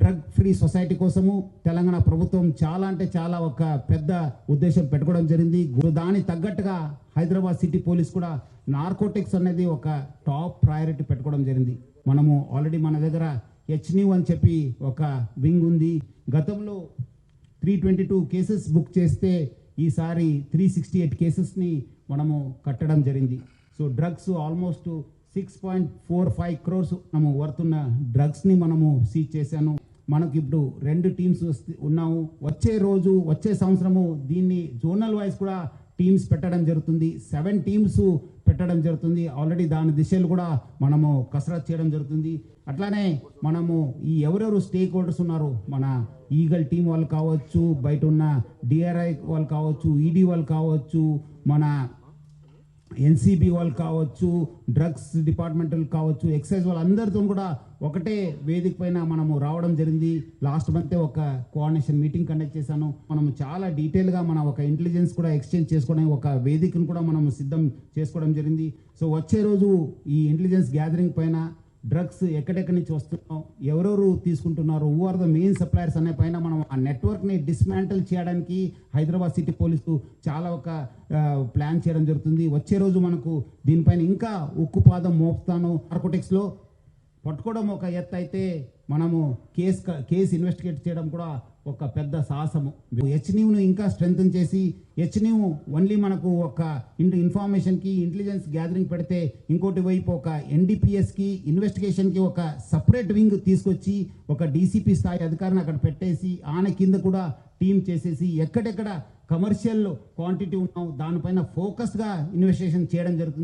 Drug free society కోసము తెలంగాణ ప్రభుత్వం చాలా అంటే చాలా ఒక పెద్ద ఉద్దేశం పెట్టుకోవడం జరిగింది. దానికి తగ్గట్టుగా హైదరాబాద్ సిటీ పోలీస్ కూడా నార్కోటిక్స్ అనేది ఒక టాప్ ప్రయారిటీ పెట్టుకోవడం జరిగింది. మనము ఆల్రెడీ మన దగ్గర హెచ్న్యూ అని చెప్పి ఒక వింగ్ ఉంది. గతంలో 322 కేసెస్ బుక్ చేస్తే ఈసారి 368 కేసెస్ని మనము కట్టడం జరిగింది. సో డ్రగ్స్ ఆల్మోస్ట్ 6.45 crores మనము వర్తున్న డ్రగ్స్ని మనము సీజ్ చేశాను. మనకి ఇప్పుడు 2 టీమ్స్ ఉన్నాము. వచ్చే సంవత్సరము దీన్ని జోనల్ వైజ్ కూడా టీమ్స్ పెట్టడం జరుగుతుంది. 7 టీమ్స్ పెట్టడం జరుగుతుంది. ఆల్రెడీ దాని దిశలు కూడా మనము కసరత్ చేయడం జరుగుతుంది. అట్లానే మనము ఈ ఎవరెవరు స్టేక్ హోల్డర్స్ ఉన్నారు, మన ఈగల్ టీం వాళ్ళు కావచ్చు, బయట ఉన్న డిఆర్ఐ వాళ్ళు కావచ్చు, ఈడీ వాళ్ళు కావచ్చు, మన ఎన్సీబీ వాళ్ళు కావచ్చు, డ్రగ్స్ డిపార్ట్మెంటల్ కావచ్చు, ఎక్సైజ్ వాళ్ళందరితో కూడా ఒకటే వేదిక పైన మనము రావడం జరిగింది. లాస్ట్ మంతే ఒక కోఆర్డినేషన్ మీటింగ్ కండక్ట్ చేశాను. మనము చాలా డీటెయిల్గా మన ఒక ఇంటెలిజెన్స్ కూడా ఎక్స్చేంజ్ చేసుకోవడానికి ఒక వేదికను కూడా మనము సిద్ధం చేసుకోవడం జరిగింది. సో వచ్చే రోజు ఈ ఇంటెలిజెన్స్ గ్యాదరింగ్ పైన డ్రగ్స్ ఎక్కడెక్కడి నుంచి వస్తున్నాం, ఎవరెవరు తీసుకుంటున్నారు, who are the main suppliers అనే పైన మనం ఆ నెట్వర్క్ని డిస్మాంటిల్ చేయడానికి హైదరాబాద్ సిటీ పోలీసు చాలా ఒక ప్లాన్ చేయడం జరుగుతుంది. వచ్చే రోజు మనకు దీనిపైన ఇంకా ఉక్కుపాదం మోపుతాను. నార్కోటిక్స్లో పట్టుకోవడం ఒక ఎత్తు అయితే మనము కేసు ఇన్వెస్టిగేట్ చేయడం కూడా ఒక పెద్ద సాహసము. హెచ్న్యూను ఇంకా స్ట్రెంగ్తన్ చేసి హెచ్న్యూ ఓన్లీ మనకు ఒక ఇన్ఫర్మేషన్కి ఇంటెలిజెన్స్ గ్యాదరింగ్ పెడితే ఇంకోటి వైపు ఒక ఎన్డీపీఎస్కి ఇన్వెస్టిగేషన్కి ఒక సపరేట్ వింగ్ తీసుకొచ్చి ఒక డీసీపీ స్థాయి అధికారిని అక్కడ పెట్టేసి ఆయన కింద కూడా టీం చేసేసి ఎక్కడెక్కడ కమర్షియల్ క్వాంటిటీ ఉన్నాం దానిపైన ఫోకస్గా ఇన్వెస్టిగేషన్ చేయడం జరుగుతుంది.